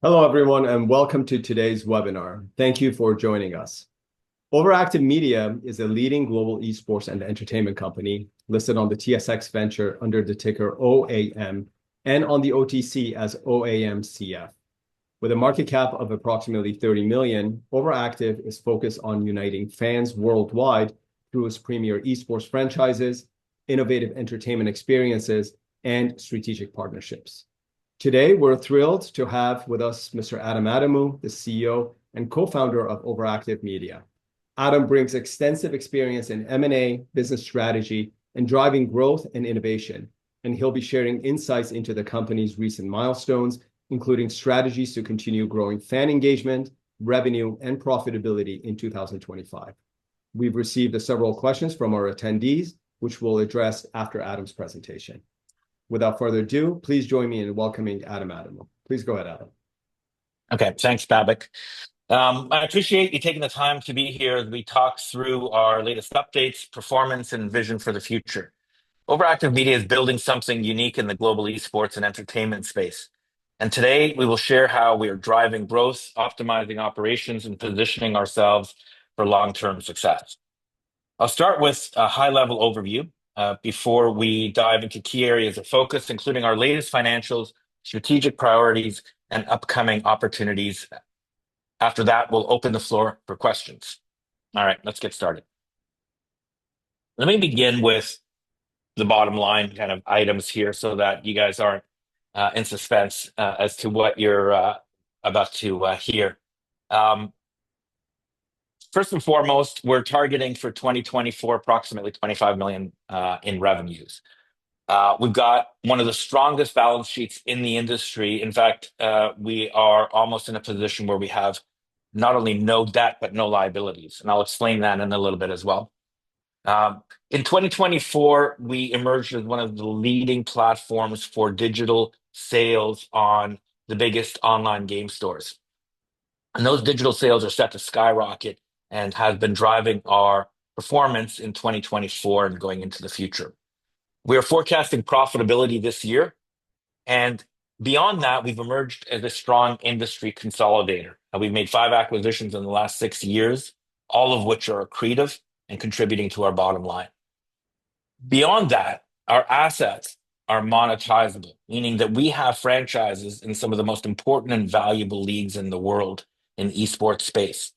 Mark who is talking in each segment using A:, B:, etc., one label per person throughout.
A: Hello, everyone, and welcome to today's webinar. Thank you for joining us. OverActive Media is a leading global esports and entertainment company listed on the TSX Venture under the ticker OAM and on the OTC as OAMCF. With a market cap of approximately 30 million, OverActive is focused on uniting fans worldwide through its premier esports franchises, innovative entertainment experiences, and strategic partnerships. Today, we're thrilled to have with us Mr. Adam Adamu, the CEO and co-founder of OverActive Media. Adam brings extensive experience in M&A, business strategy, and driving growth and innovation, and he'll be sharing insights into the company's recent milestones, including strategies to continue growing fan engagement, revenue, and profitability in 2025. We've received several questions from our attendees, which we'll address after Adam's presentation. Without further ado, please join me in welcoming Adam Adamu. Please go ahead, Adam.
B: Okay, thanks, Babak. I appreciate you taking the time to be here as we talk through our latest updates, performance, and vision for the future. OverActive Media is building something unique in the global esports and entertainment space. And today, we will share how we are driving growth, optimizing operations, and positioning ourselves for long-term success. I'll start with a high-level overview before we dive into key areas of focus, including our latest financials, strategic priorities, and upcoming opportunities. After that, we'll open the floor for questions. All right, let's get started. Let me begin with the bottom line kind of items here so that you guys aren't in suspense as to what you're about to hear. First and foremost, we're targeting for 2024 approximately 25 million in revenues. We've got one of the strongest balance sheets in the industry. In fact, we are almost in a position where we have not only no debt, but no liabilities. And I'll explain that in a little bit as well. In 2024, we emerged as one of the leading platforms for digital sales on the biggest online game stores. And those digital sales are set to skyrocket and have been driving our performance in 2024 and going into the future. We are forecasting profitability this year. And beyond that, we've emerged as a strong industry consolidator. We've made 5 acquisitions in the last 6 years, all of which are accretive and contributing to our bottom line. Beyond that, our assets are monetizable, meaning that we have franchises in some of the most important and valuable leagues in the world in esports space.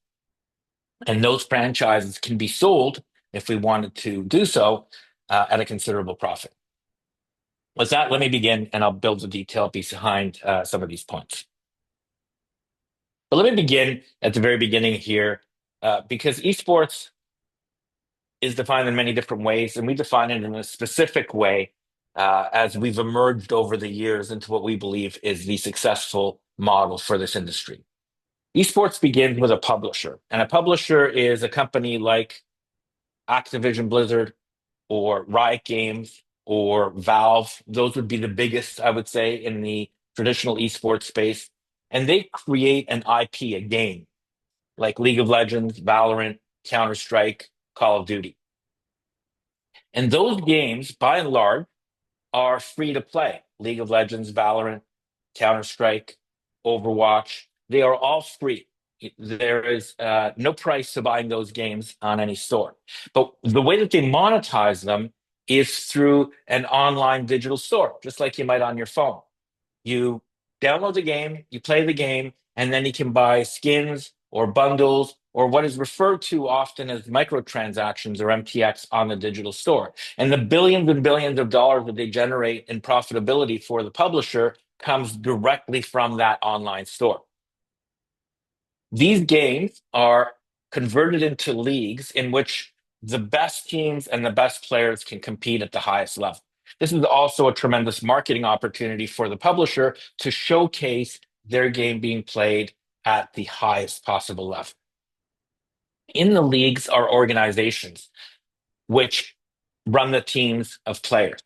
B: And those franchises can be sold, if we wanted to do so, at a considerable profit. With that, let me begin, and I'll build the detail behind some of these points. But let me begin at the very beginning here, because esports is defined in many different ways, and we define it in a specific way as we've emerged over the years into what we believe is the successful model for this industry. Esports begins with a publisher, and a publisher is a company like Activision Blizzard or Riot Games or Valve. Those would be the biggest, I would say, in the traditional esports space. And they create an IP, a game, like League of Legends, VALORANT, Counter-Strike, Call of Duty. And those games, by and large, are free to play. League of Legends, VALORANT, Counter-Strike, Overwatch, they are all free. There is no price to buying those games on any store. But the way that they monetize them is through an online digital store, just like you might on your phone. You download the game, you play the game, and then you can buy skins or bundles or what is referred to often as microtransactions or MTX on the digital store. And the billions and billions of dollars that they generate in profitability for the publisher comes directly from that online store. These games are converted into leagues in which the best teams and the best players can compete at the highest level. This is also a tremendous marketing opportunity for the publisher to showcase their game being played at the highest possible level. In the leagues are organizations which run the teams of players.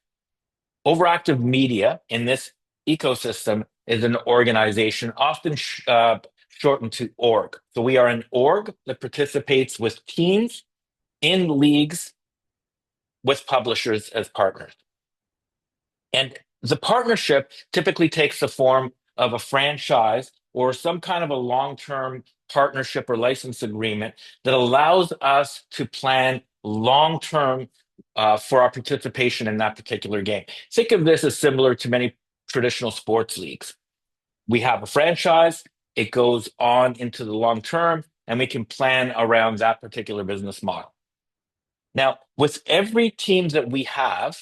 B: OverActive Media in this ecosystem is an organization, often shortened to org. So we are an org that participates with teams in leagues with publishers as partners. And the partnership typically takes the form of a franchise or some kind of a long-term partnership or license agreement that allows us to plan long-term for our participation in that particular game. Think of this as similar to many traditional sports leagues. We have a franchise, it goes on into the long term, and we can plan around that particular business model. Now, with every team that we have,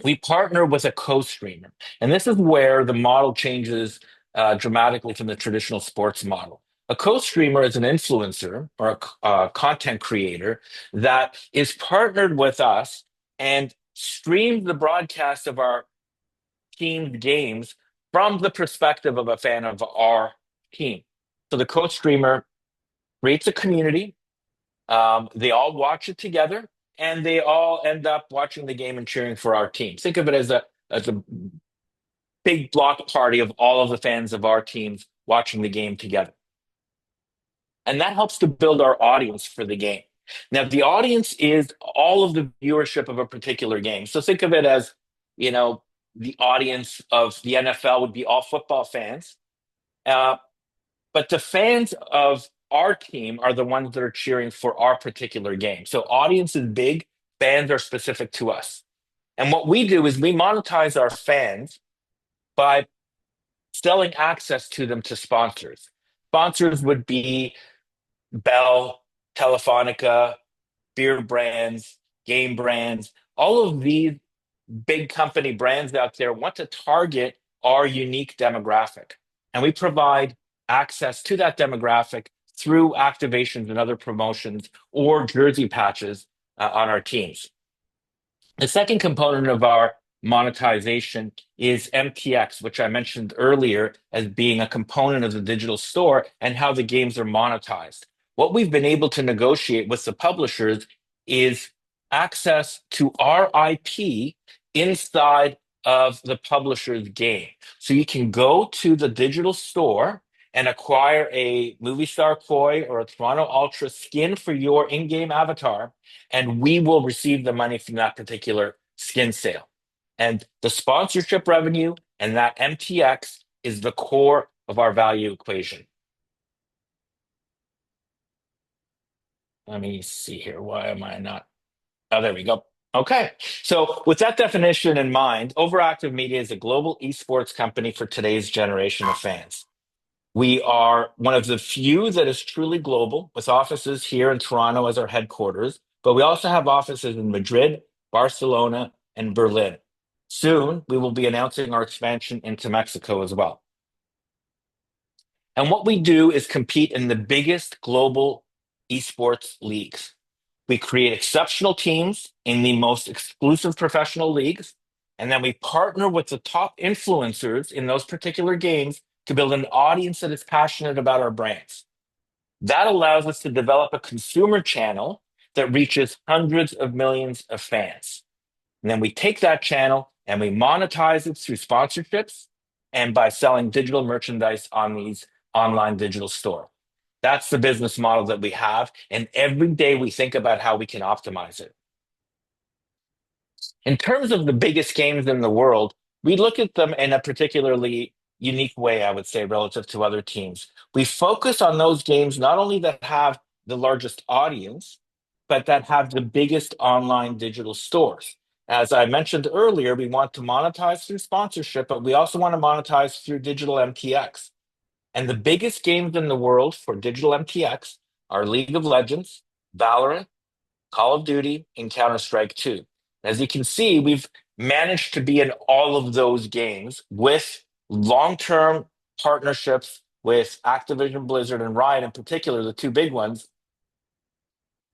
B: we partner with a co-streamer. And this is where the model changes dramatically from the traditional sports model. A co-streamer is an influencer or a content creator that is partnered with us and streams the broadcast of our team games from the perspective of a fan of our team. So the co-streamer creates a community. They all watch it together, and they all end up watching the game and cheering for our team. Think of it as a big block party of all of the fans of our teams watching the game together. And that helps to build our audience for the game. Now, the audience is all of the viewership of a particular game. So think of it as, the audience of the NFL would be all football fans. But the fans of our team are the ones that are cheering for our particular game. So audience is big, fans are specific to us. And what we do is we monetize our fans by selling access to them to sponsors. Sponsors would be Bell, Telefonica, beer brands, game brands. All of these big company brands out there want to target our unique demographic. And we provide access to that demographic through activations and other promotions or jersey patches on our teams. The second component of our monetization is MTX, which I mentioned earlier as being a component of the digital store and how the games are monetized. What we've been able to negotiate with the publishers is access to our IP inside of the publisher's game. So you can go to the digital store and acquire a Movistar KOI or a Toronto Ultra skin for your in-game avatar, and we will receive the money from that particular skin sale. And the sponsorship revenue and that MTX is the core of our value equation. Let me see here. Why am I not? Oh, there we go. Okay. So with that definition in mind, OverActive Media is a global esports company for today's generation of fans. We are one of the few that is truly global, with offices here in Toronto as our headquarters, but we also have offices in Madrid, Barcelona, and Berlin. Soon, we will be announcing our expansion into Mexico as well. And what we do is compete in the biggest global esports leagues. We create exceptional teams in the most exclusive professional leagues, and then we partner with the top influencers in those particular games to build an audience that is passionate about our brands. That allows us to develop a consumer channel that reaches hundreds of millions of fans. And then we take that channel and we monetize it through sponsorships and by selling digital merchandise on these online digital store. That's the business model that we have. And every day we think about how we can optimize it. In terms of the biggest games in the world, we look at them in a particularly unique way, I would say, relative to other teams. We focus on those games not only that have the largest audience, but that have the biggest online digital stores. As I mentioned earlier, we want to monetize through sponsorship, but we also want to monetize through digital MTX. And the biggest games in the world for digital MTX are League of Legends, VALORANT, Call of Duty, and Counter-Strike 2. As you can see, we've managed to be in all of those games with long-term partnerships with Activision, Blizzard, and Riot in particular, the two big ones.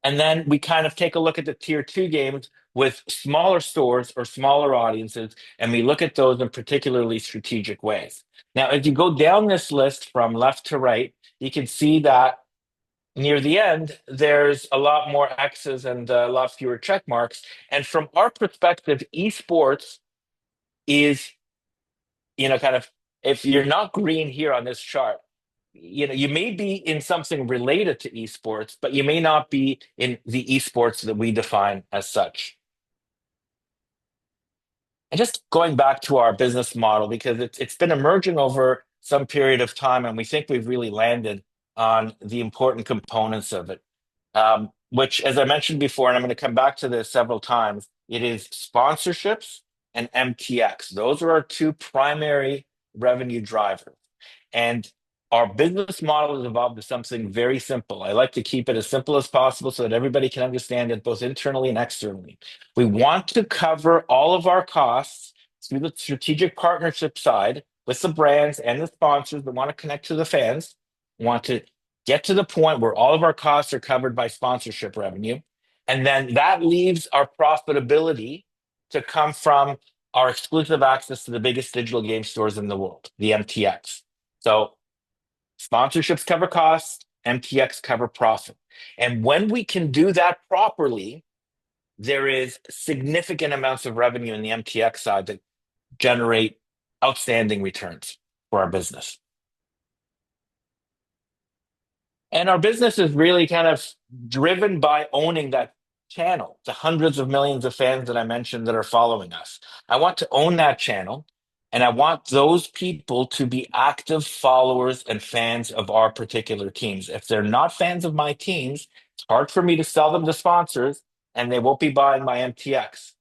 B: And then we kind of take a look at the tier 2 games with smaller stores or smaller audiences, and we look at those in particularly strategic ways. Now, as you go down this list from left to right, you can see that near the end, there's a lot more X's and a lot fewer check marks. And from our perspective, esports is, kind of, if you're not green here on this chart, you may be in something related to esports, but you may not be in the esports that we define as such. And just going back to our business model, because it's been emerging over some period of time, and we think we've really landed on the important components of it, which, as I mentioned before, and I'm going to come back to this several times, it is sponsorships and MTX. Those are our two primary revenue drivers. And our business model has evolved to something very simple. I like to keep it as simple as possible so that everybody can understand it both internally and externally. We want to cover all of our costs through the strategic partnership side with the brands and the sponsors that want to connect to the fans. We want to get to the point where all of our costs are covered by sponsorship revenue. And then that leaves our profitability to come from our exclusive access to the biggest digital game stores in the world, the MTX. So sponsorships cover costs, MTX cover profit. And when we can do that properly, there is significant amounts of revenue in the MTX side that generate outstanding returns for our business. And our business is really kind of driven by owning that channel, the hundreds of millions of fans that I mentioned that are following us. I want to own that channel, and I want those people to be active followers and fans of our particular teams. If they're not fans of my teams, it's hard for me to sell them to sponsors, and they won't be buying my MTX.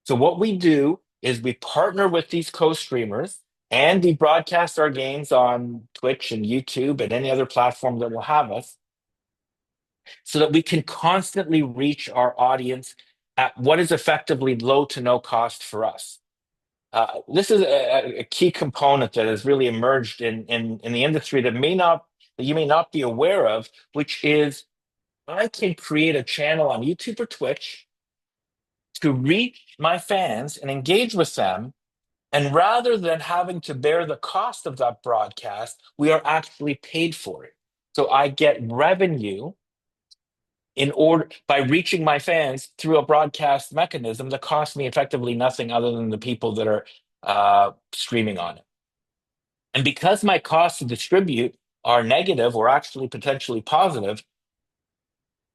B: So what we do is we partner with these co-streamers, and we broadcast our games on Twitch and YouTube and any other platform that will have us, so that we can constantly reach our audience at what is effectively low to no cost for us. This is a key component that has really emerged in the industry that you may not be aware of, which is I can create a channel on YouTube or Twitch to reach my fans and engage with them. And rather than having to bear the cost of that broadcast, we are actually paid for it. So I get revenue in order by reaching my fans through a broadcast mechanism that costs me effectively nothing other than the people that are streaming on it. And because my costs to distribute are negative or actually potentially positive,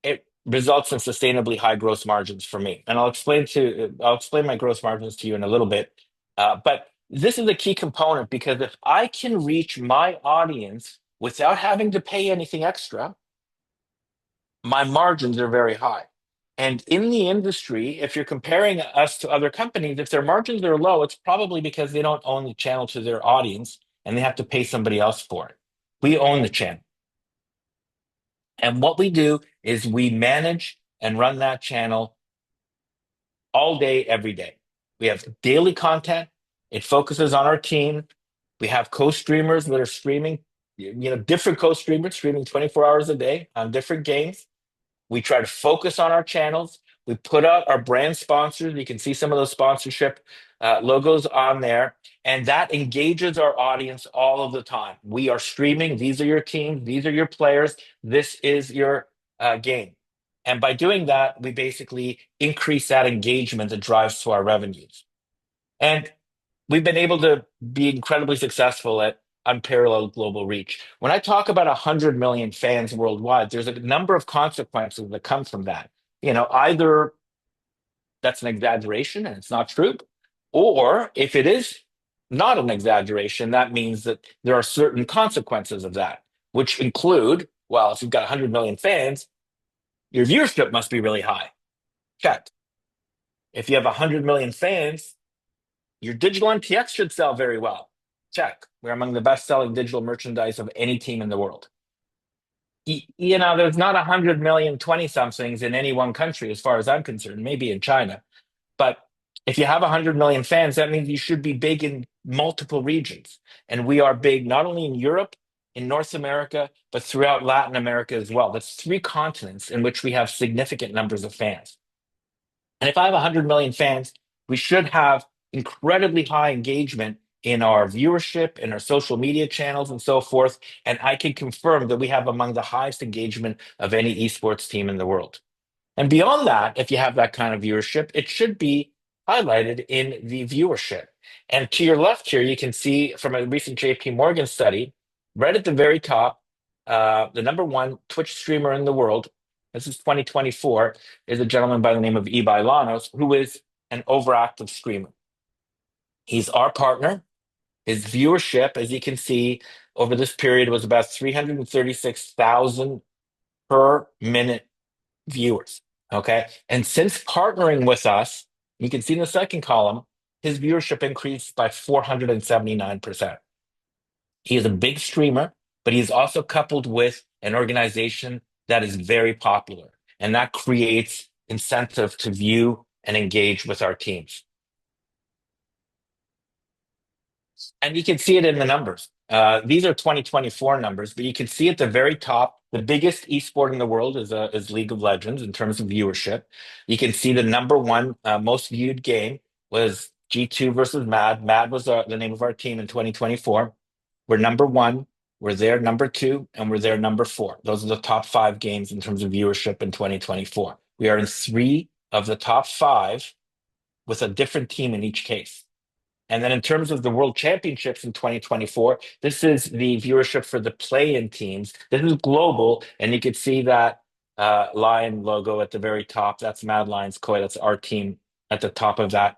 B: it results in sustainably high gross margins for me. And I'll explain my gross margins to you in a little bit. But this is a key component, because if I can reach my audience without having to pay anything extra, my margins are very high. And in the industry, if you're comparing us to other companies, if their margins are low, it's probably because they don't own the channel to their audience and they have to pay somebody else for it. We own the channel. And what we do is we manage and run that channel all day, every day. We have daily content. It focuses on our team. We have co-streamers that are streaming, different co-streamers streaming 24 hours a day on different games. We try to focus on our channels. We put out our brand sponsors. You can see some of those sponsorship logos on there. And that engages our audience all of the time. We are streaming. These are your teams. These are your players. This is your game. And by doing that, we basically increase that engagement that drives to our revenues. And we've been able to be incredibly successful at unparalleled global reach. When I talk about 100 million fans worldwide, there's a number of consequences that come from that. Either that's an exaggeration and it's not true, or if it is not an exaggeration, that means that there are certain consequences of that, which include, well, if you've got 100 million fans, your viewership must be really high. Check. If you have 100 million fans, your digital MTX should sell very well. Check. We're among the best-selling digital merchandise of any team in the world. There's not 100 million 20-somethings in any one country, as far as I'm concerned, maybe in China. But if you have 100 million fans, that means you should be big in multiple regions. And we are big not only in Europe, in North America, but throughout Latin America as well. That's 3 continents in which we have significant numbers of fans. And if I have 100 million fans, we should have incredibly high engagement in our viewership, in our social media channels, and so forth. And I can confirm that we have among the highest engagement of any esports team in the world. And beyond that, if you have that kind of viewership, it should be highlighted in the viewership. And to your left here, you can see from a recent JP Morgan study, right at the very top, the number 1 Twitch streamer in the world, this is 2024, is a gentleman by the name of Ibai Llanos, who is an overactive streamer. He's our partner. His viewership, as you can see, over this period was about 336,000 per minute viewers. Okay. And since partnering with us, you can see in the second column, his viewership increased by 479%. He is a big streamer, but he's also coupled with an organization that is very popular. And that creates incentive to view and engage with our teams. And you can see it in the numbers. These are 2024 numbers, but you can see at the very top, the biggest esport in the world is League of Legends in terms of viewership. You can see the number one most viewed game was G2 versus Mad. Mad was the name of our team in 2024. We're number one, we're there number two, and we're there number four. Those are the top five games in terms of viewership in 2024. We are in three of the top five with a different team in each case. And then in terms of the World Championships in 2024, this is the viewership for the play-in teams. This is global, and you can see that lion logo at the very top. That's Mad Lions KOI. That's our team at the top of that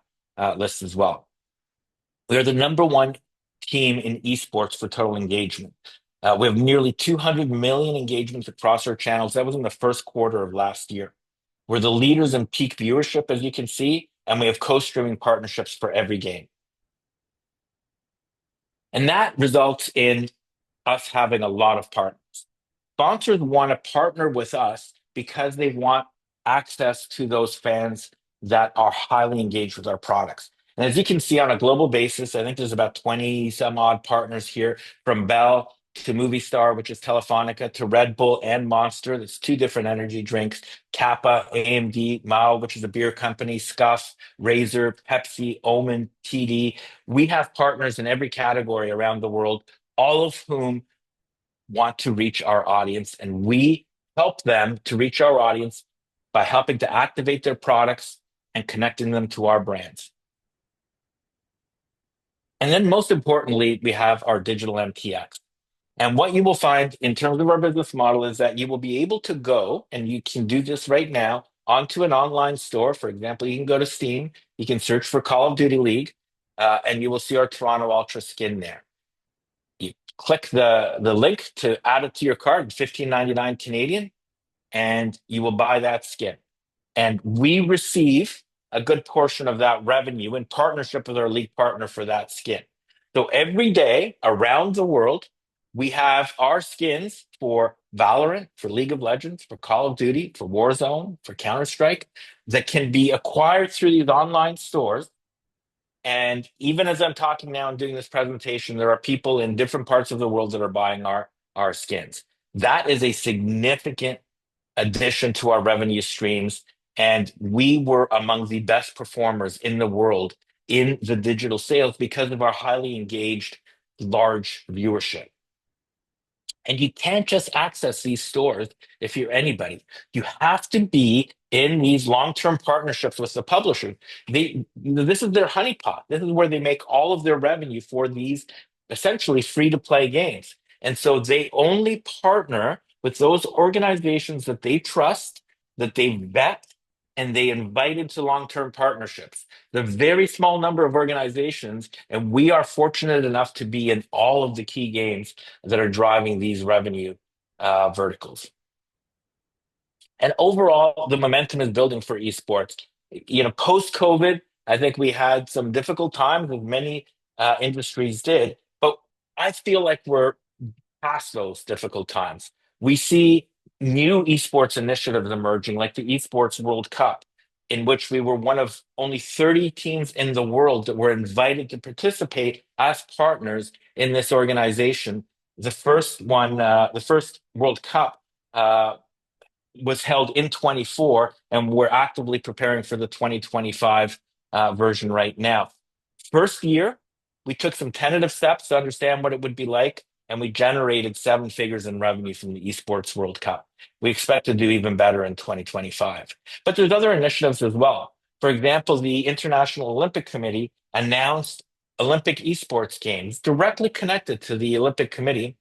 B: list as well. We are the number one team in esports for total engagement. We have nearly 200 million engagements across our channels. That was in the first quarter of last year. We're the leaders in peak viewership, as you can see, and we have co-streaming partnerships for every game. And that results in us having a lot of partners. Sponsors want to partner with us because they want access to those fans that are highly engaged with our products. And as you can see on a global basis, I think there's about 20 some odd partners here, from Bell to Movistar, which is Telefonica, to Red Bull and Monster. That's two different energy drinks. Kappa, AMD, Mao, which is a beer company, Scuff, Razer, Pepsi, Omen, TD. We have partners in every category around the world, all of whom want to reach our audience, and we help them to reach our audience by helping to activate their products and connecting them to our brands. And then most importantly, we have our digital MTX. And what you will find in terms of our business model is that you will be able to go, and you can do this right now, onto an online store. For example, you can go to Steam, you can search for Call of Duty League, and you will see our Toronto Ultra skin there. You click the link to add it to your card, $15.99 Canadian, and you will buy that skin. And we receive a good portion of that revenue in partnership with our league partner for that skin. So every day around the world, we have our skins for Valorant, for League of Legends, for Call of Duty, for Warzone, for Counter-Strike that can be acquired through these online stores. And even as I'm talking now and doing this presentation, there are people in different parts of the world that are buying our skins. That is a significant addition to our revenue streams. And we were among the best performers in the world in the digital sales because of our highly engaged, large viewership. And you can't just access these stores if you're anybody. You have to be in these long-term partnerships with the publisher. This is their honeypot. This is where they make all of their revenue for these essentially free-to-play games. And so they only partner with those organizations that they trust, that they vet, and they invite into long-term partnerships. The very small number of organizations, and we are fortunate enough to be in all of the key games that are driving these revenue verticals. And overall, the momentum is building for esports. Post-COVID, I think we had some difficult times, as many industries did, but I feel like we're past those difficult times. We see new esports initiatives emerging, like the Esports World Cup, in which we were one of only 30 teams in the world that were invited to participate as partners in this organization. The first World Cup was held in 24, and we're actively preparing for the 2025 version right now. First year, we took some tentative steps to understand what it would be like, and we generated 7 figures in revenue from the Esports World Cup. We expect to do even better in 2025. But there's other initiatives as well. For example, the International Olympic Committee announced Olympic esports games directly connected to the Olympic Committee,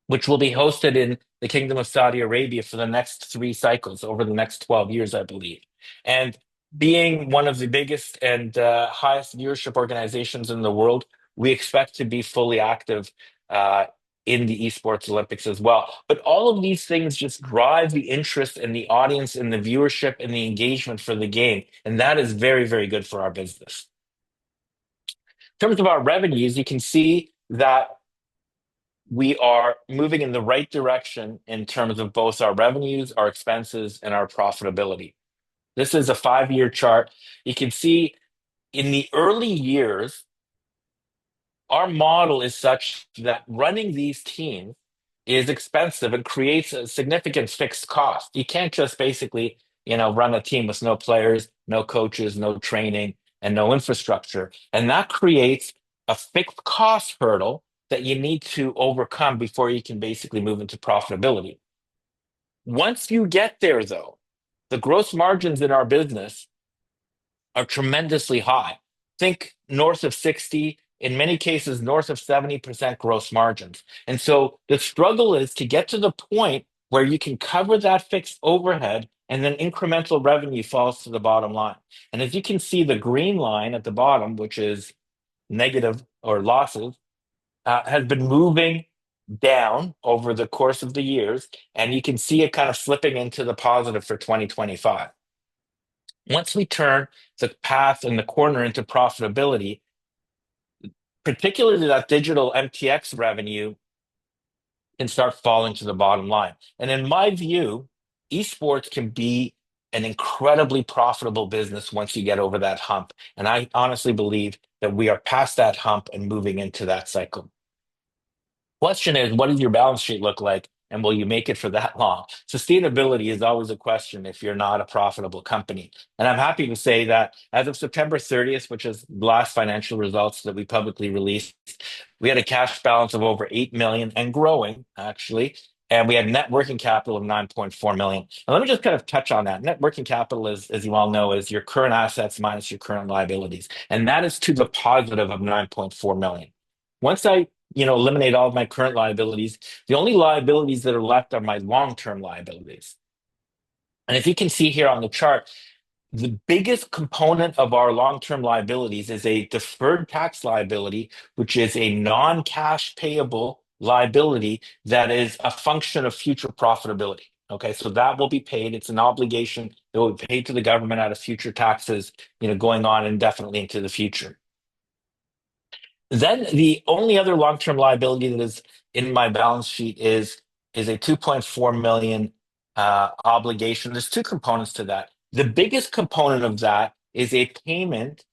B: which will be hosted in the Kingdom of Saudi Arabia for the next 3 cycles over the next 12 years, I believe. And being one of the biggest and highest viewership organizations in the world, we expect to be fully active in the esports Olympics as well. But all of these things just drive the interest and the audience and the viewership and the engagement for the game. And that is very, very good for our business. In terms of our revenues, you can see that we are moving in the right direction in terms of both our revenues, our expenses, and our profitability. This is a 5-year chart. You can see in the early years, our model is such that running these teams is expensive and creates a significant fixed cost. You can't just basically, run a team with no players, no coaches, no training, and no infrastructure. And that creates a fixed cost hurdle that you need to overcome before you can basically move into profitability. Once you get there, though, the gross margins in our business are tremendously high. Think north of 60, in many cases, north of 70% gross margins. And so the struggle is to get to the point where you can cover that fixed overhead and then incremental revenue falls to the bottom line. And as you can see, the green line at the bottom, which is negative or losses, has been moving down over the course of the years. And you can see it kind of slipping into the positive for 2025. Once we turn the path and the corner into profitability, particularly that digital MTX revenue can start falling to the bottom line. And in my view, esports can be an incredibly profitable business once you get over that hump. And I honestly believe that we are past that hump and moving into that cycle. Question is, what does your balance sheet look like? And will you make it for that long? Sustainability is always a question if you're not a profitable company. And I'm happy to say that as of September 30th, which is the last financial results that we publicly released, we had a cash balance of over 8 million and growing, actually. And we had net working capital of 9.4 million. And let me just kind of touch on that. Net working capital is, as you all know, is your current assets minus your current liabilities. And that is to the positive of 9.4 million. Once I eliminate all of my current liabilities, the only liabilities that are left are my long-term liabilities. And if you can see here on the chart, the biggest component of our long-term liabilities is a deferred tax liability, which is a non-cash payable liability that is a function of future profitability. Okay, so that will be paid. It's an obligation that will be paid to the government out of future taxes, going on indefinitely into the future. Then the only other long-term liability that is in my balance sheet is a 2.4 million obligation. There's two components to that. The biggest component of that is a payment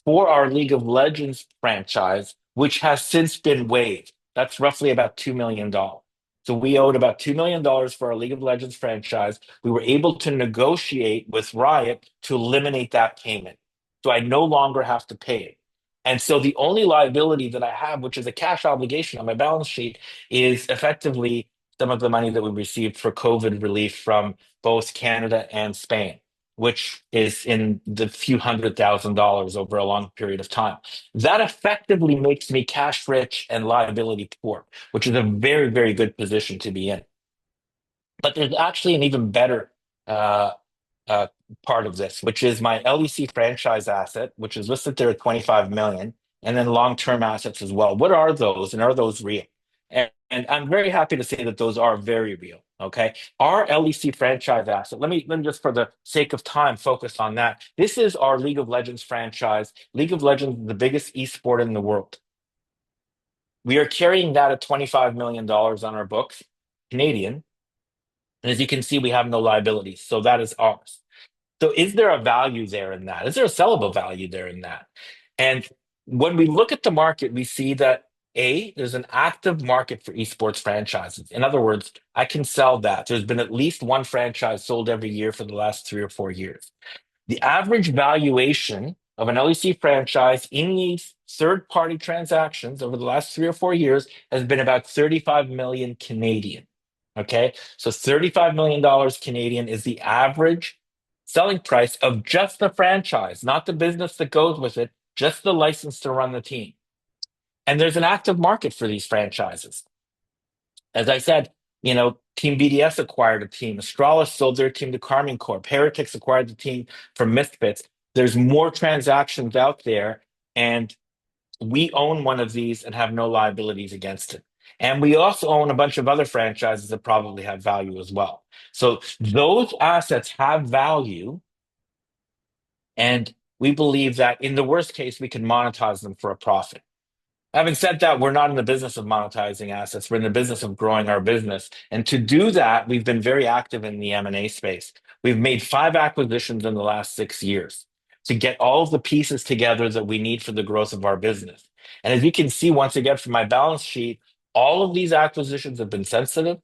B: for our League of Legends franchise, which has since been waived. That's roughly about $2 million. So we owed about $2 million for our League of Legends franchise. We were able to negotiate with Riot to eliminate that payment. So I no longer have to pay it. And so the only liability that I have, which is a cash obligation on my balance sheet, is effectively some of the money that we received for COVID relief from both Canada and Spain, which is in the few $100,000 over a long period of time. That effectively makes me cash rich and liability poor, which is a very, very good position to be in. But there's actually an even better part of this, which is my LEC franchise asset, which is listed there at 25 million, and then long-term assets as well. What are those, and are those real? And I'm very happy to say that those are very real. Okay, our LEC franchise asset. Let me just, for the sake of time, focus on that. This is our League of Legends franchise. League of Legends is the biggest esport in the world. We are carrying that at $25 million on our books, Canadian. And as you can see, we have no liabilities. So that is ours. So is there a value there in that? Is there a sellable value there in that? And when we look at the market, we see that there's an active market for esports franchises. In other words, I can sell that. There's been at least one franchise sold every year for the last 3 or 4 years. The average valuation of an LEC franchise in these third-party transactions over the last 3 or 4 years has been about 35 million Canadian. Okay, so $35 million Canadian is the average selling price of just the franchise, not the business that goes with it, just the license to run the team. And there's an active market for these franchises. As I said, Team BDS acquired a team. Astralis sold their team to Carmine Corp. Heretics acquired the team from Misfits. There's more transactions out there, and we own one of these and have no liabilities against it. And we also own a bunch of other franchises that probably have value as well. So those assets have value. And we believe that in the worst case, we can monetize them for a profit. Having said that, we're not in the business of monetizing assets. We're in the business of growing our business. And to do that, we've been very active in the M&A space. We've made 5 acquisitions in the last 6 years to get all of the pieces together that we need for the growth of our business. And as you can see, once again, from my balance sheet, all of these acquisitions have been sensible,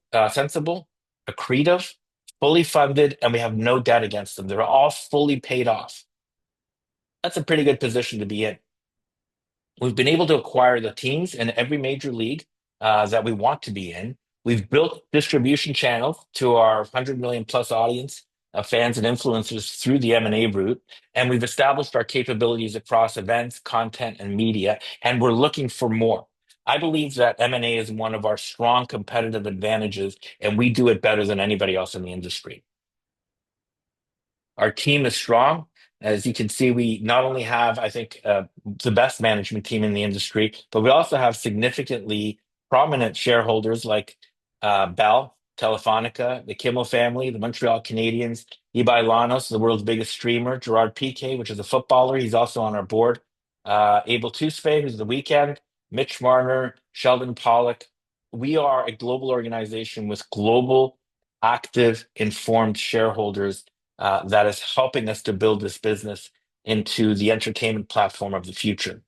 B: accretive, fully funded, and we have no debt against them. They're all fully paid off. That's a pretty good position to be in. We've been able to acquire the teams in every major league that we want to be in. We've built distribution channels to our 100 million plus audience of fans and influencers through the M&A route, and we've established our capabilities across events, content, and media, and we're looking for more. I believe that M&A is one of our strong competitive advantages, and we do it better than anybody else in the industry. Our team is strong. As you can see, we not only have, I think, the best management team in the industry, but we also have significantly prominent shareholders like Bell, Telefonica, the Kimmel family, the Montreal Canadiens, Ibai Llanos, the world's biggest streamer, Gerard Piqué, which is a footballer. He's also on our board. Abel Toussaint, who's the Weekend, Mitch Marner, Sheldon Pollock. We are a global organization with global, active, informed shareholders that is helping us to build this business into the entertainment platform of the future.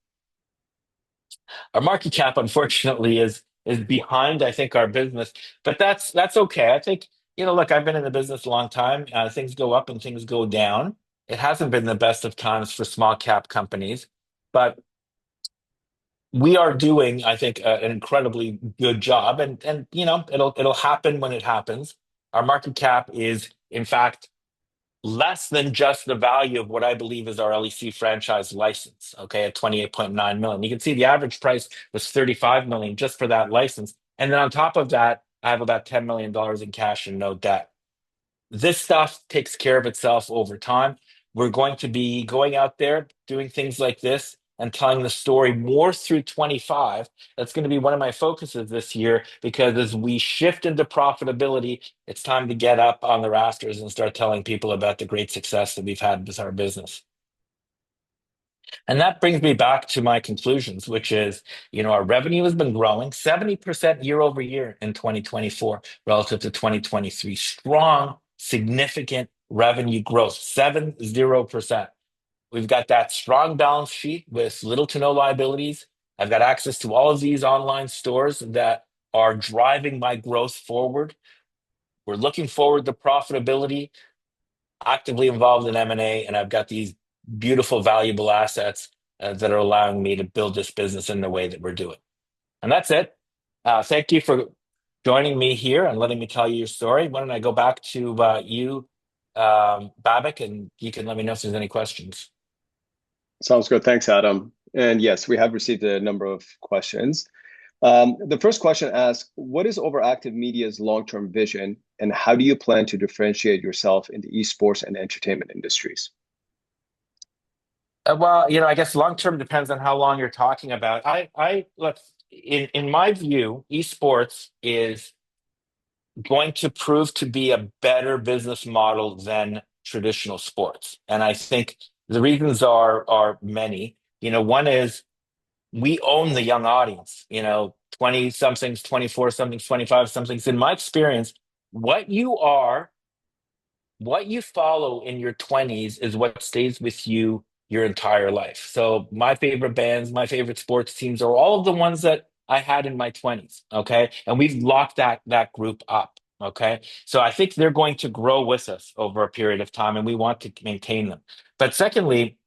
B: Our market cap, unfortunately, is behind, I think, our business, but that's okay. I think, look, I've been in the business a long time. Things go up and things go down. It hasn't been the best of times for small cap companies, but we are doing, I think, an incredibly good job, and it'll happen when it happens. Our market cap is, in fact, less than just the value of what I believe is our LEC franchise license, okay, at 28.9 million. You can see the average price was 35 million just for that license. And then on top of that, I have about $10 million in cash and no debt. This stuff takes care of itself over time. We're going to be going out there doing things like this and telling the story more through 25. That's going to be one of my focuses this year, because as we shift into profitability, it's time to get up on the rafters and start telling people about the great success that we've had with our business. And that brings me back to my conclusions, which is, our revenue has been growing 70% year over year in 2024 relative to 2023. Strong, significant revenue growth, 70%. We've got that strong balance sheet with little to no liabilities. I've got access to all of these online stores that are driving my growth forward. We're looking forward to profitability, actively involved in M&A, and I've got these beautiful, valuable assets that are allowing me to build this business in the way that we're doing. And that's it. Thank you for joining me here and letting me tell you your story. Why don't I go back to you, Babak, and you can let me know if there's any questions.
A: Sounds good. Thanks, Adam. And yes, we have received a number of questions. The first question asks, what is OverActive Media's long-term vision, and how do you plan to differentiate yourself in the esports and entertainment industries?
B: Well, I guess long-term depends on how long you're talking about. Look, in my view, esports is going to prove to be a better business model than traditional sports. And I think the reasons are many. One is we own the young audience, 20 somethings, 24 somethings, 25 somethings. In my experience, what you follow in your 20s is what stays with you your entire life. So my favorite bands, my favorite sports teams are all of the ones that I had in my 20s. Okay. And we've locked that group up. Okay. So I think they're going to grow with us over a period of time, and we want to maintain them. But secondly,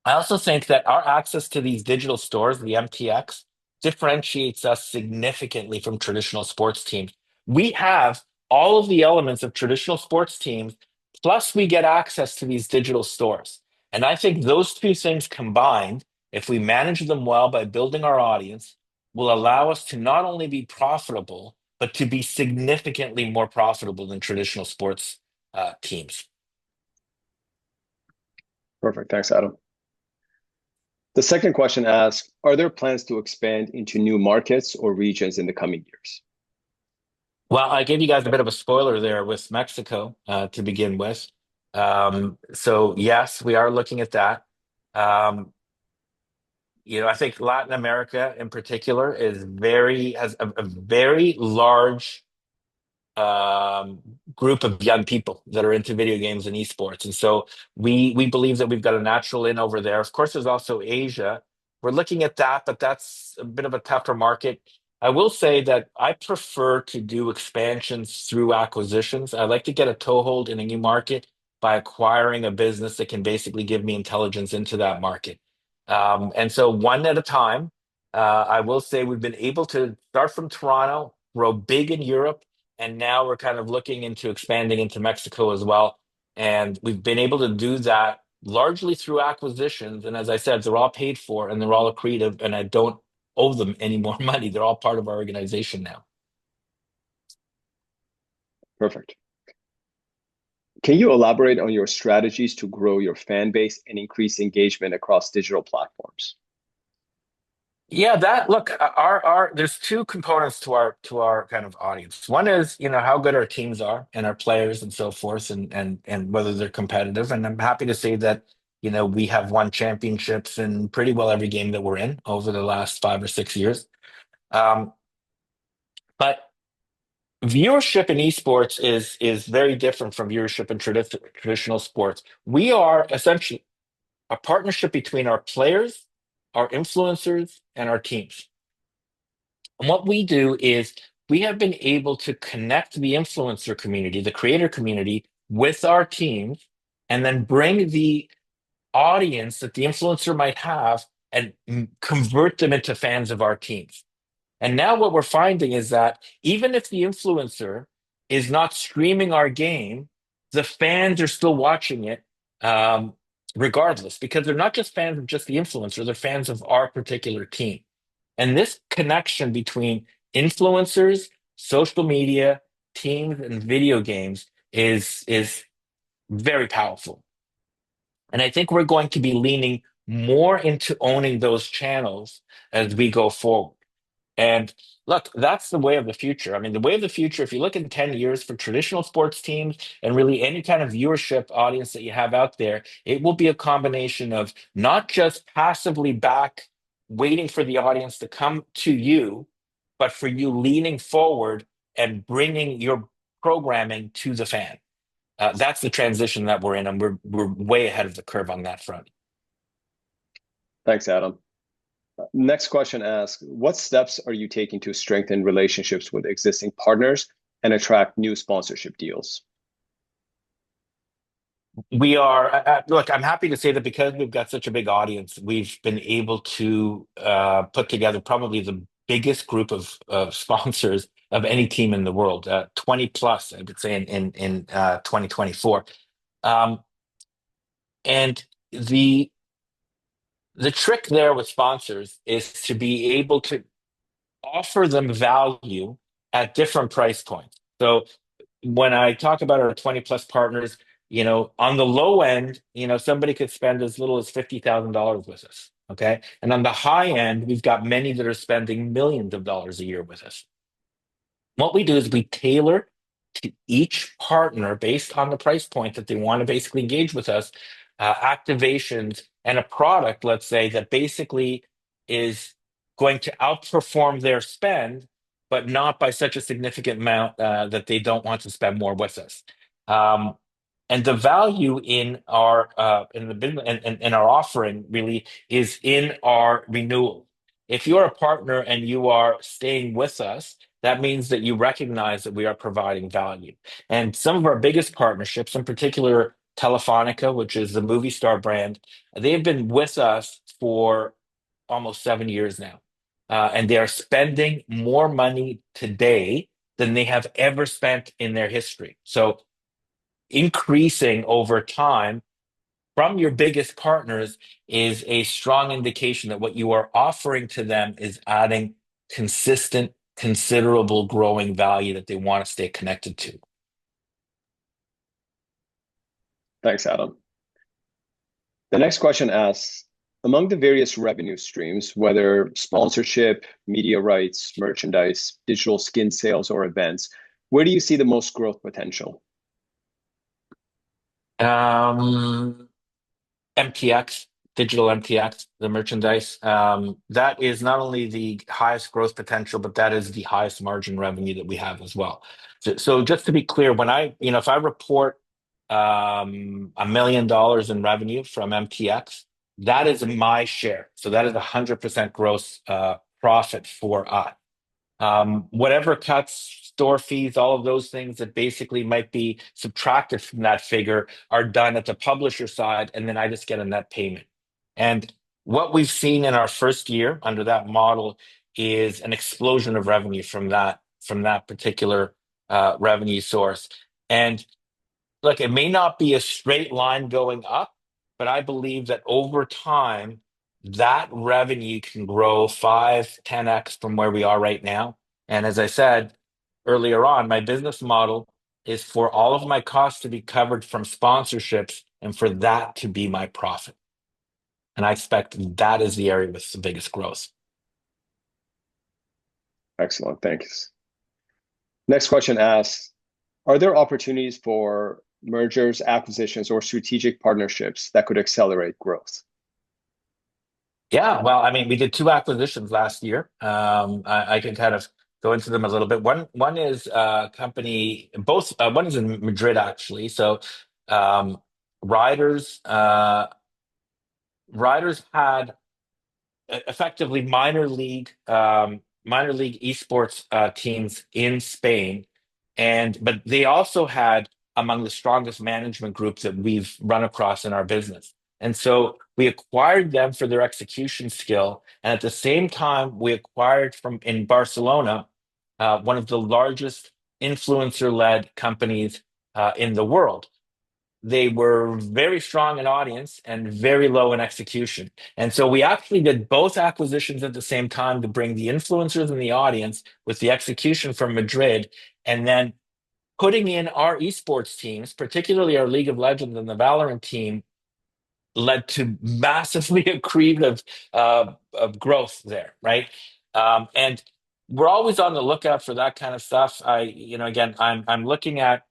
B: I also think that our access to these digital stores, the MTX, differentiates us significantly from traditional sports teams. We have all of the elements of traditional sports teams, plus we get access to these digital stores. And I think those two things combined, if we manage them well by building our audience, will allow us to not only be profitable, but to be significantly more profitable than traditional sports teams.
A: Perfect. Thanks, Adam. The second question asks, are there plans to expand into new markets or regions in the coming years?
B: Well, I gave you guys a bit of a spoiler there with Mexico to begin with. So yes, we are looking at that. Um, I think Latin America in particular has a very large um, group of young people that are into video games and esports. And so we believe that we've got a natural in over there. Of course, there's also Asia. We're looking at that, but that's a bit of a tougher market. I will say that I prefer to do expansions through acquisitions. I like to get a toehold in a new market by acquiring a business that can basically give me intelligence into that market. And so one at a time, I will say we've been able to start from Toronto, grow big in Europe, and now we're kind of looking into expanding into Mexico as well. And we've been able to do that largely through acquisitions. And as I said, they're all paid for and they're all accretive, and I don't owe them any more money. They're all part of our organization now.
A: Perfect. Can you elaborate on your strategies to grow your fan base and increase engagement across digital platforms?
B: Yeah, that look, our there's two components to our kind of audience. One is, how good our teams are and our players and so forth, and whether they're competitive. And I'm happy to say that, we have won championships in pretty well every game that we're in over the last 5 or 6 years. Um, but viewership in esports is very different from viewership in traditional sports. We are essentially a partnership between our players, our influencers, and our teams. And what we do is we have been able to connect the influencer community, the creator community, with our teams, and then bring the audience that the influencer might have and convert them into fans of our teams. And now what we're finding is that even if the influencer is not streaming our game, the fans are still watching it regardless, because they're not just fans of just the influencer, they're fans of our particular team. And this connection between influencers, social media, teams, and video games is very powerful. And I think we're going to be leaning more into owning those channels as we go forward. And look, that's the way of the future. I mean, the way of the future, if you look in 10 years for traditional sports teams and really any kind of viewership audience that you have out there, it will be a combination of not just passively back, waiting for the audience to come to you, but for you leaning forward and bringing your programming to the fan. That's the transition that we're in, and we're way ahead of the curve on that front.
A: Thanks, Adam. Next question asks, what steps are you taking to strengthen relationships with existing partners and attract new sponsorship deals?
B: We are, look, I'm happy to say that because we've got such a big audience, we've been able to put together probably the biggest group of sponsors of any team in the world, 20 plus, I would say, in 2024. And the trick there with sponsors is to be able to offer them value at different price points. So when I talk about our 20 plus partners, on the low end, somebody could spend as little as $50,000 with us. Okay. And on the high end, we've got many that are spending millions of dollars a year with us. What we do is we tailor to each partner based on the price point that they want to basically engage with us, activations and a product, let's say, that basically is going to outperform their spend, but not by such a significant amount that they don't want to spend more with us. And the value in our in the business and in our offering really is in our renewal. If you're a partner and you are staying with us, that means that you recognize that we are providing value. And some of our biggest partnerships, in particular Telefonica, which is the Movistar brand, they've been with us for almost 7 years now. And they are spending more money today than they have ever spent in their history. So increasing over time from your biggest partners is a strong indication that what you are offering to them is adding consistent, considerable growing value that they want to stay connected to.
A: Thanks, Adam. The next question asks, Among the various revenue streams, whether sponsorship, media rights, merchandise, digital skin sales, or events, where do you see the most growth potential?
B: Um, MTX, digital MTX, the merchandise. That is not only the highest growth potential, but that is the highest margin revenue that we have as well. So just to be clear, when if I report $1 million in revenue from MTX, that is my share. So that is 100% gross profit for us. Whatever cuts, store fees, all of those things that basically might be subtracted from that figure are done at the publisher side, and then I just get a net payment. And what we've seen in our first year under that model is an explosion of revenue from that particular revenue source. And look, it may not be a straight line going up, but I believe that over time, that revenue can grow 5, 10x from where we are right now. And as I said earlier on, my business model is for all of my costs to be covered from sponsorships and for that to be my profit. And I expect that is the area with the biggest growth.
A: Excellent. Thanks. Next question asks, are there opportunities for mergers, acquisitions, or strategic partnerships that could accelerate growth?
B: Yeah, well, I mean, we did two acquisitions last year. I can kind of go into them a little bit. One is a company, both one is in Madrid actually. So um, Riders Riders had effectively minor league esports teams in Spain, but they also had among the strongest management groups that we've run across in our business. And so we acquired them for their execution skill, and at the same time, we acquired from in Barcelona one of the largest influencer-led companies in the world. They were very strong in audience and very low in execution. And so we actually did both acquisitions at the same time to bring the influencers and the audience with the execution from Madrid, and then putting in our esports teams, particularly our League of Legends and the VALORANT team, led to massively accretive of growth there, right? And we're always on the lookout for that kind of stuff. Again, I'm looking at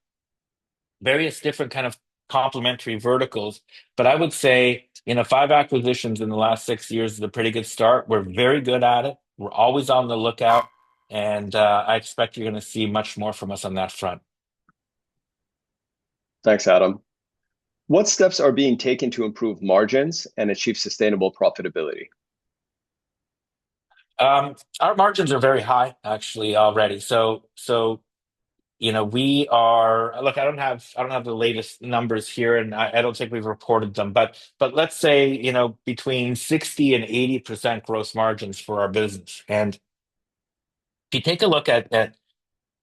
B: various different kind of complementary verticals. But I would say, 5 acquisitions in the last 6 years is a pretty good start. We're very good at it. We're always on the lookout. And I expect you're going to see much more from us on that front.
A: Thanks, Adam. What steps are being taken to improve margins and achieve sustainable profitability?
B: Our margins are very high, actually, already. We are. Look, I don't have the latest numbers here, and I don't think we've reported them. But let's say between 60 and 80% gross margins for our business. And if you take a look at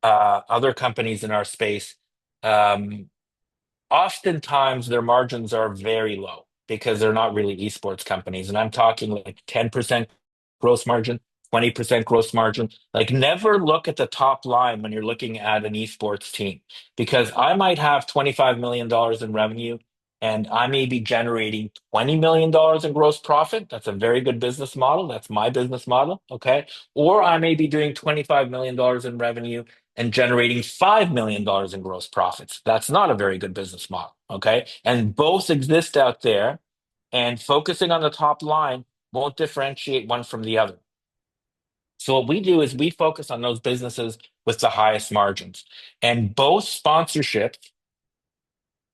B: other companies in our space, um, oftentimes their margins are very low because they're not really esports companies. And I'm talking like 10% gross margin, 20% gross margin. Like, never look at the top line when you're looking at an esports team, because I might have $25 million in revenue and I may be generating $20 million in gross profit. That's a very good business model. That's my business model. Okay. Or I may be doing $25 million in revenue and generating $5 million in gross profits. That's not a very good business model. Okay. And both exist out there, and focusing on the top line won't differentiate one from the other. So what we do is we focus on those businesses with the highest margins. And both sponsorships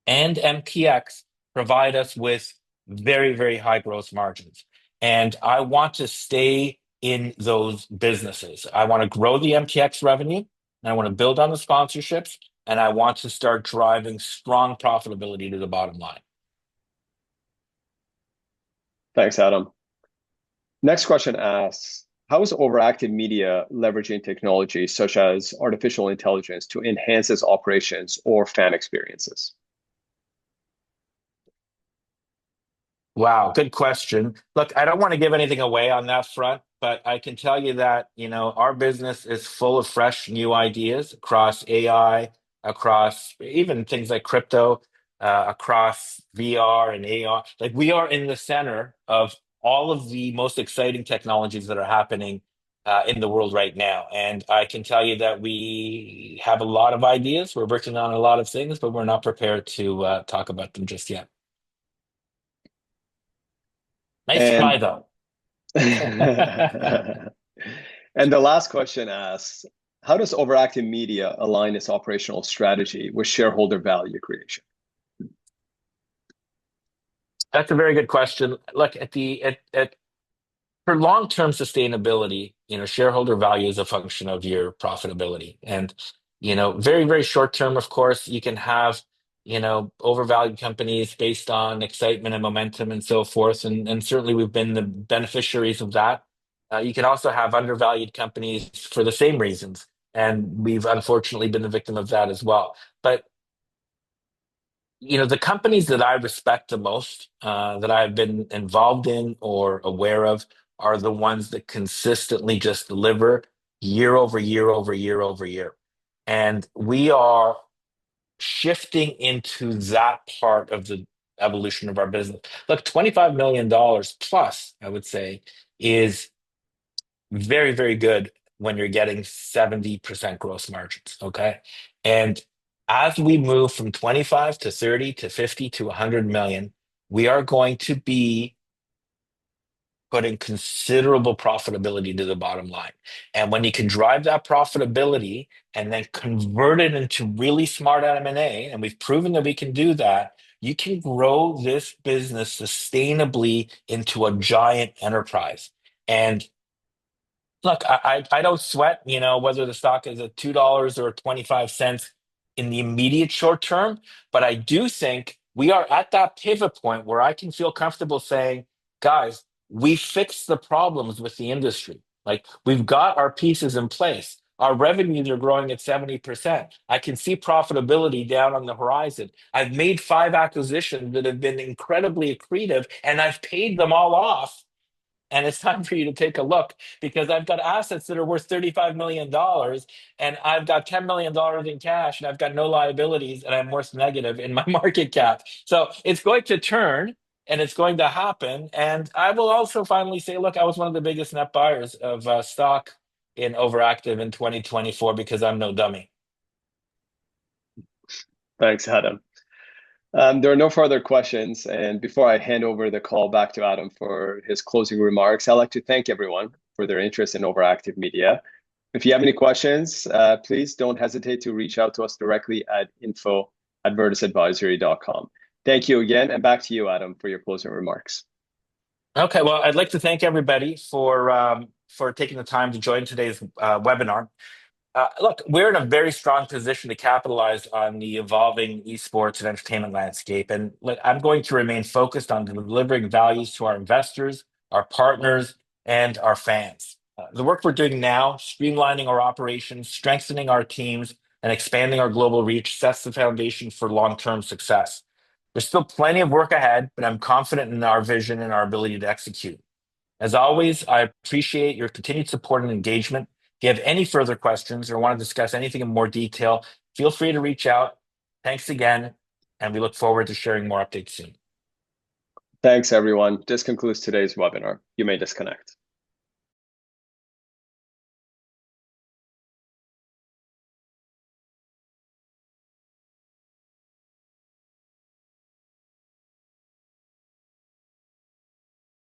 B: and MTX provide us with very, very high gross margins. And I want to stay in those businesses. I want to grow the MTX revenue, and I want to build on the sponsorships, and I want to start driving strong profitability to the bottom line.
A: Thanks, Adam. Next question asks, how is OverActive Media leveraging technology such as artificial intelligence to enhance its operations or fan experiences?
B: Wow, good question. Look, I don't want to give anything away on that front, but I can tell you that, our business is full of fresh new ideas across AI, across even things like crypto, across VR and AR. Like, we are in the center of all of the most exciting technologies that are happening in the world right now. And I can tell you that we have a lot of ideas. We're working on a lot of things, but we're not prepared to talk about them just yet. Nice try,
A: And
B: though.
A: and the last question asks, how does OverActive Media align its operational strategy with shareholder value creation?
B: That's a very good question. Look, for long-term sustainability, shareholder value is a function of your profitability. And, very, very short-term, of course, you can have, overvalued companies based on excitement and momentum and so forth. And certainly we've been the beneficiaries of that. You can also have undervalued companies for the same reasons. And we've unfortunately been the victim of that as well. But the companies that I respect the most, that I've been involved in or aware of, are the ones that consistently just deliver year over year over year over year. And we are shifting into that part of the evolution of our business. Look, $25 million plus, I would say, is very, very good when you're getting 70% gross margins. Okay. And as we move from 25 to 30 to 50 to 100 million, we are going to be putting considerable profitability to the bottom line. And when you can drive that profitability and then convert it into really smart M&A, and we've proven that we can do that, you can grow this business sustainably into a giant enterprise. And look, I don't sweat, whether the stock is at $2 or 25 cents in the immediate short term, but I do think we are at that pivot point where I can feel comfortable saying, guys, we fixed the problems with the industry. Like, we've got our pieces in place. Our revenues are growing at 70%. I can see profitability down on the horizon. I've made 5 acquisitions that have been incredibly accretive, and I've paid them all off. And it's time for you to take a look, because I've got assets that are worth $35 million, and I've got $10 million in cash, and I've got no liabilities, and I'm worth negative in my market cap. So it's going to turn, and it's going to happen. And I will also finally say, look, I was one of the biggest net buyers of stock in OverActive in 2024, because I'm no dummy.
A: Thanks, Adam. There are no further questions. And before I hand over the call back to Adam for his closing remarks, I'd like to thank everyone for their interest in OverActive Media. If you have any questions, please don't hesitate to reach out to us directly at info@vertusadvisory.com. Thank you again, and back to you, Adam, for your closing remarks.
B: Okay, well, I'd like to thank everybody for taking the time to join today's webinar. Look, we're in a very strong position to capitalize on the evolving esports and entertainment landscape. And look, I'm going to remain focused on delivering values to our investors, our partners, and our fans. The work we're doing now, streamlining our operations, strengthening our teams, and expanding our global reach, sets the foundation for long-term success. There's still plenty of work ahead, but I'm confident in our vision and our ability to execute. As always, I appreciate your continued support and engagement. If you have any further questions or want to discuss anything in more detail, feel free to reach out. Thanks again, and we look forward to sharing more updates soon.
A: Thanks, everyone. This concludes today's webinar. You may disconnect.